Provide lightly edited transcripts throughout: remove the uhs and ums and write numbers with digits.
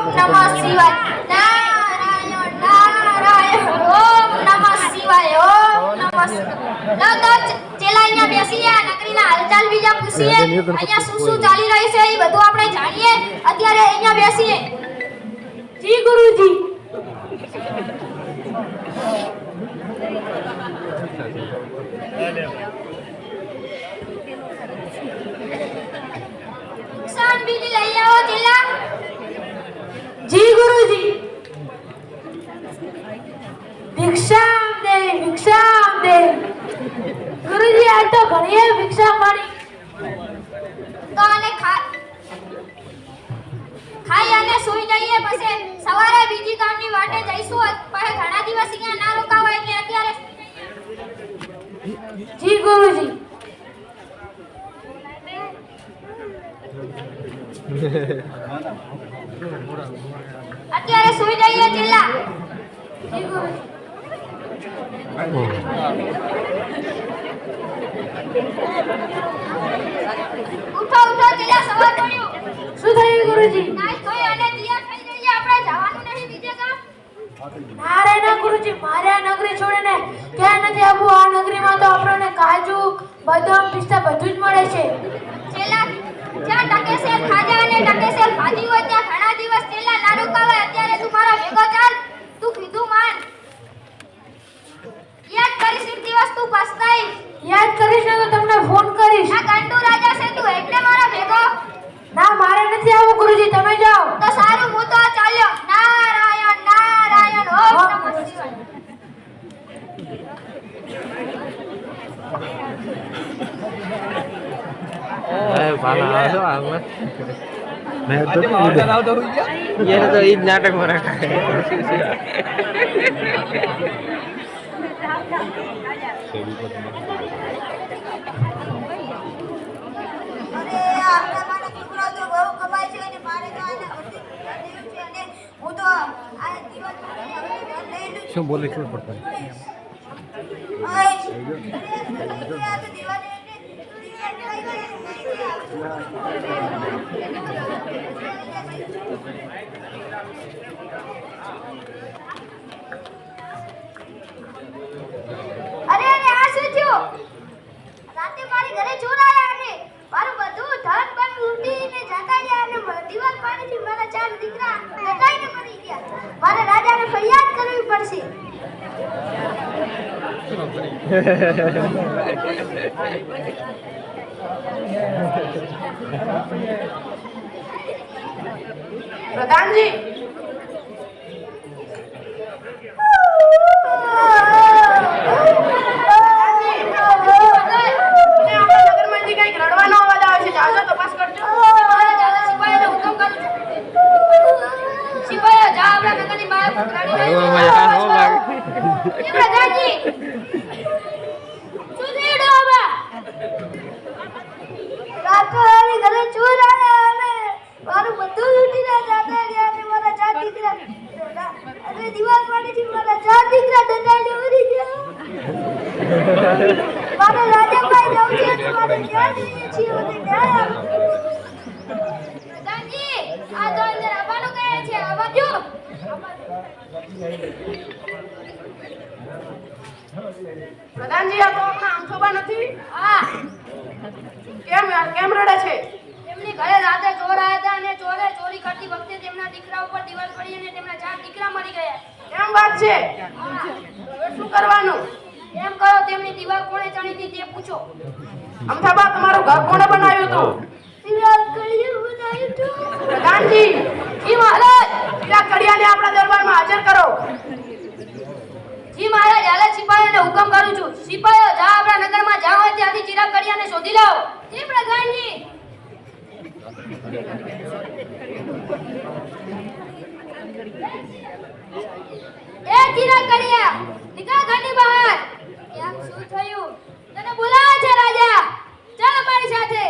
નમઃ શિવાય નારાયણ નારાયણ ઓમ નમઃ શિવાય ઓમ નમઃ શિવાય લો તો ચેલા અહીંયા બેસીએ નગરીના હાલચાલ બીજા પૂછીએ અહીંયા શું શું ચાલી રહ્યું છે એ બધું આપણે જાણીએ અત્યારે અહીંયા બેસીએ જી ગુરુજી બીજી લઈ આવો ચેલા જી ગુરુજી ભિક્ષામ દે ગુરુજી આ તો ઘણી ભિક્ષા મળી તો આને ખાઈ અને સૂઈ જઈએ પછી સવારે બીજી કામની વાટે જઈશું પછી ઘણા દિવસ અહીંયા ના રોકાવાય એટલે અત્યારે જી ગુરુજી અત્યારે સૂઈ જઈએ ચેલા જી ગુરુજી ઉઠો ચેલા સવાર પડ્યું શું થયું ગુરુજી નાઈ ધોઈ અને તૈયાર થઈ જઈએ આપણે જવાનું નહીં બીજે કામ નારે ના ગુરુજી મારે આ નગરી છોડીને ક્યાં નથી આવવું આ નગરીમાં તો આપણને કાજુ બદામ પિસ્તા બધું જ મળે છે ચેલા જ્યાં ટકેસેર ખાજા અને ટકેસેર ખાધી હોય ત્યાં ઘણા દિવસ ચેલા ના રોકાવાય અત્યારે તું મારા ભેગો ચાલ તું કીધું માન યાદ કરીશ એક દિવસ તું પસ્તાઈશ યાદ કરીશ ને તો તમને ફોન કરીશ આ ગાંડુ રાજા છે તું એટલે મારા ભેગો ના મારે નથી આવવું ગુરુજી તમે જાઓ તો સારું હું તો ચાલ્યો નારાયણ નારાયણ ઓમ નમઃ શિવાય ये तो ईद नाटक में रखा है શું બોલે શું પડતા અરે આ શું થયું રાતે મારી ઘરે ચોર આયા અને મારું બધું ધન પણ લૂંટીને જતા ગયા અને દીવાલ પાણીથી મારા ચાર દીકરા દટાઈને મરી ગયા મારે રાજાને ફરિયાદ કરવી પડશે પ્રધાનજી પ્રધાનજી આ તો આપણા આંખોબા નથી હા કેમ રડે છે તેમની ઘરે રાતે ચોર આયા હતા અને ચોરે ચોરી કરતી વખતે તેમના દીકરા ઉપર દીવાલ પડી અને તેમના ચાર દીકરા મરી ગયા કેમ વાત છે હવે શું કરવાનું એમ કરો તેમની દીવાલ કોણે ચણી હતી તે પૂછો અમથાબા તમારું ઘર કોણે બનાવ્યું હતું દીવાલ કળિયું બનાવ્યું હતું પ્રધાનજી જી મહારાજ હીરા કડિયાને આપણા દરબારમાં હાજર કરો જી મહારાજ હાલે સિપાહીઓને હુકમ કરું છું સિપાહીઓ જા આપણા નગરમાં જાઓ હોય ત્યાંથી ચિરાગ કડિયાને શોધી લાવો જી પ્રધાનજી એ ચિરાગ કડિયા નીકળ ઘરની બહાર કેમ શું થયું તને બોલાવે છે રાજા ચાલ અમારી સાથે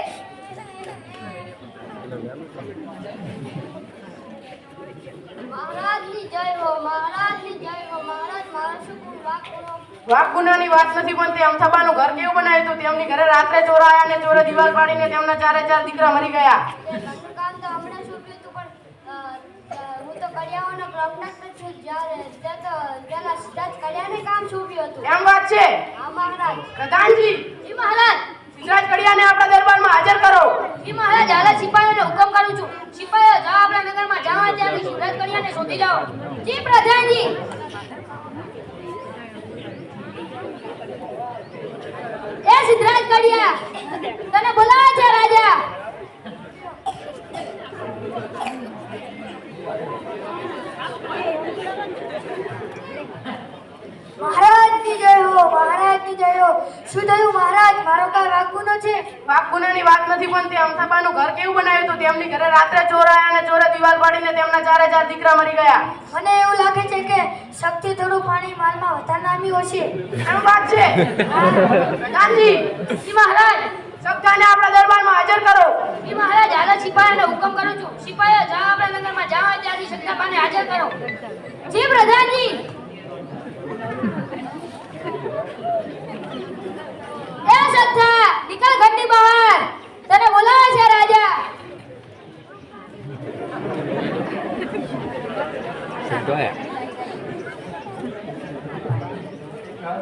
મહારાજની જય હો મહારાજની જય હો મહારાજ મારું શું વાકનો વાક ગુનાની વાત નથી પણ તે અમથાબાનું ઘર કેવું બનાવ્યું હતું તેમની ઘરે રાત્રે ચોર આયા અને ચોરે દીવાલ પાડીને તેમના ચારે ચાર દીકરા મરી ગયા તે ઘરનું કામ તો હમણાં શું થયું હતું પણ પ્રજ્ઞાત્મક જ્યારે પેલા સિદ્ધાર્થ કડિયાને કામ સોંપ્યું હતું. એમ વાત છે હા મહારાજ. પ્રધાનજી, જી મહારાજ. સિદ્ધરાજ કડિયાને આપણા દરબારમાં હાજર કરો. જી મહારાજ, હાલ સિપાહીઓને હુકમ કરું છું. સિપાહીઓ જાઓ આપણા નગરમાં, જાઓ ત્યાંથી સિદ્ધાર્થ કડિયાને શોધી લાવો. જી પ્રધાનજી. એ સિદ્ધરાજ કડિયા, તને બોલાવે છે રાજા. મહારાજ ની જય હો, મહારાજ ની જય હો. શું થયું મહારાજ? મારો કઈ વાગુનો છે? પાક ગુનાની વાત નથી, પણ તે અમથાબાનું ઘર કેવું બનાવ્યું હતું? તેમની ઘરે રાત્રે ચોર આયા અને ચોરે દિવાલ પાડીને તેમના 4 દીકરા મરી ગયા. મને એવું લાગે છે કે શક્તિ થોડું પાણી માલમાં વધારે નામી હશે. એમ વાત છે પ્રધાનજી. જી મહારાજ. સબધાને આપણા દરબારમાં હાજર કરો. જી મહારાજ, હાલ સિપાહીઓને હુકમ કરું છું. સિપાહીઓ જાઓ આપણા નગરમાં, જાઓ ત્યાંથી સત્તાપાને હાજર કરો. જી પ્રધાનજી. એ સત્તા, નીકળ ઘરની બહાર, તને બોલાવે છે રાજા.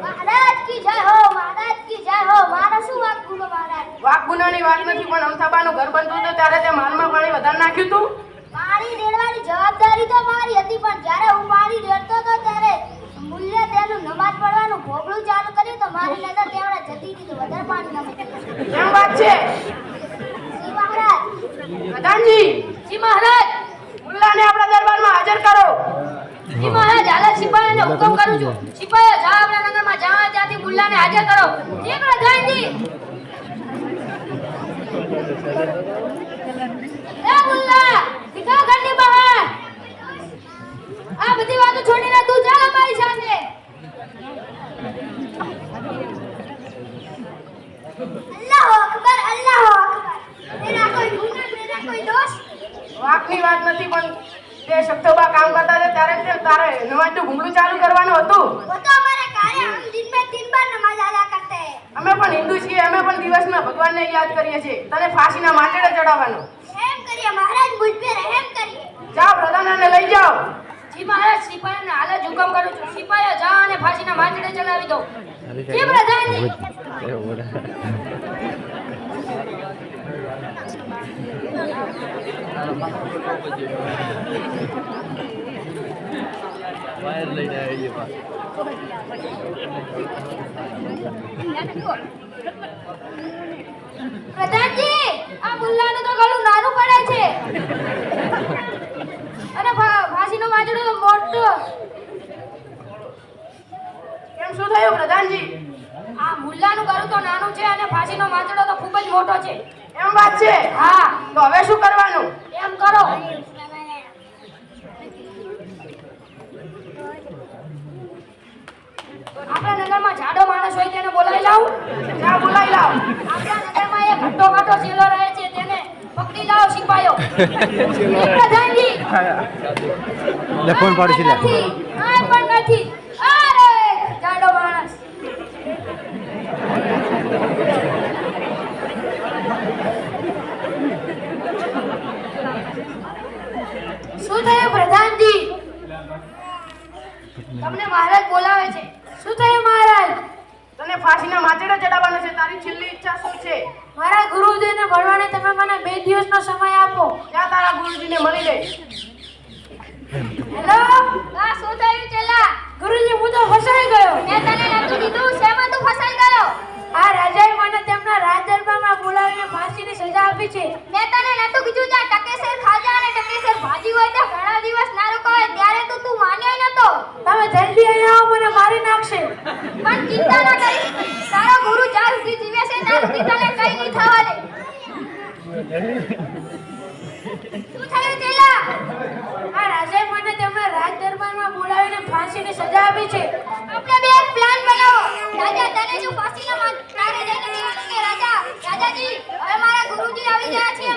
મહારાજ કી જય હો, મહારાજ કી જય હો. મારો શું વાંક ગુનો મહારાજ? વાક ગુનાની વાત નથી, પણ અમથાબાનું ઘર બનતું હતું ત્યારે તે માલમાં પાણી વધારે નાખ્યું હતું. પાણી રેડવાની જવાબદારી તો મારી હતી, પણ જ્યારે હું પાણી રેડતો હતો ત્યારે મૂલ્ય તેનું નમાજ પડવાનું ભોગળું ચાલુ કર્યું તો મારી નજર તેમણે જતી હતી તો વધારે પાણી નમી ગયું. એમ વાત છે જી મહારાજ. પ્રધાનજી. જી મહારાજ. મુલ્લાને આપણા દરબારમાં હાજર કરો. જી મહારાજ, હાલ સિપાહીઓને હુકમ કરું છું. સિપાહીઓ જાઓ આપણા નગરમાં, જાઓ ત્યાંથી મુલ્લાને હાજર કરો. જી પ્રધાનજી. એ મુલ્લા, નીકળ ઘરની બહાર. આ બધી વાતો છોડીને તું ચાલ અમારી સાથે. અલ્લાહુ અકબર, અલ્લાહુ અકબર. મેરા કોઈ ગુનાહ, મેરા કોઈ દોષ. વાકની વાત નથી, પણ તે શક્તોબા કામ કરતા હતા ત્યારે તે તારે નમાજનું ઘૂંઘરું ચાલુ કરવાનું હતું. वो तो हमारे कार्य, हम दिन में 3 बार नमाज अदा करते हैं. અમે પણ હિન્દુ છીએ, અમે પણ દિવસમાં ભગવાનને યાદ કરીએ છીએ. તને ફાંસીના માટેડે ચડાવવાનો. रहम करिए महाराज, मुझ पे रहम करिए. જાઓ પ્રધાનને લઈ જાઓ. જી મહારાજ, સિપાહીઓને હાલ જ હુકમ કરું છું. સિપાહીઓ જાઓ અને ફાંસીના માંચડે ચડાવી દો. જી પ્રધાનજી. પ્રધાનજી, આ મુલ્લાનું તો ગળું નાનું પડે છે અને ફાંસીનો માંચડો તો મોટો. કેમ શું થયું પ્રધાનજી? આ મુલ્લાનું ગળું તો નાનું છે અને ફાંસીનો માંચડો તો ખૂબ જ મોટો છે. એમ વાત છે? હા. તો હવે શું કરવાનું? એમ કરો. આપણા નગરમાં જાડો માણસ હોય તેને બોલાવી લાવું. જા બોલાવી લાવ. આપણા નગરમાં એક ઘટ્ટો ઘાટો ચેલો રહે છે, તેને પકડી લાવો સિપાહીઓ. જી પ્રધાનજી. ફોન પાડું છું લે. નથી, આ પણ નથી. અરે જાડો માણસ. શું થયું પ્રધાનજી? તમને મહારાજ બોલાવે છે. શું થયું મહારાજ? તને ફાંસીના માચેડે ચડાવવાનો છે. તારી છેલ્લી ઈચ્છા શું છે? મારા ગુરુજીને મળવાને તમે મને 2 દિવસનો સમય આપો. જા તારા ગુરુજીને મળી લે. હેલો, આ શું થયું ચેલા? ગુરુજી, હું તો ફસાઈ ગયો. મેં તને નતું દીધું, શેમાં તું ફસાઈ ગયો? આ રાજાએ મને તેમના રાજ દરબારમાં બોલાવીને ફાંસીની સજા આપી છે. મેં તને નતું કીધું જા ટકેસર ખાજા અને ટકેસર ભાજી હોય તો ઘણા દિવસ ના રોકાય, ત્યારે તો તું માન્યો નતો. તમે જલ્દી અહીંયા આવો, મને મારી નાખશે. પણ ચિંતા ના કરીશ, તારો ગુરુ જ્યાં સુધી જીવે છે ત્યાં સુધી તને કઈ નહીં થવા દે. શું થયું ચેલા? આ રાજાએ મને તેમના રાજ દરબારમાં બોલાવીને ફાંસીની સજા આપી છે. આપણે બે એક પ્લાન બનાવો. રાજા, તને જો ફાંસીના તારે જઈને કહેવાનું કે રાજાજી, હવે મારા ગુરુજી આવી ગયા છે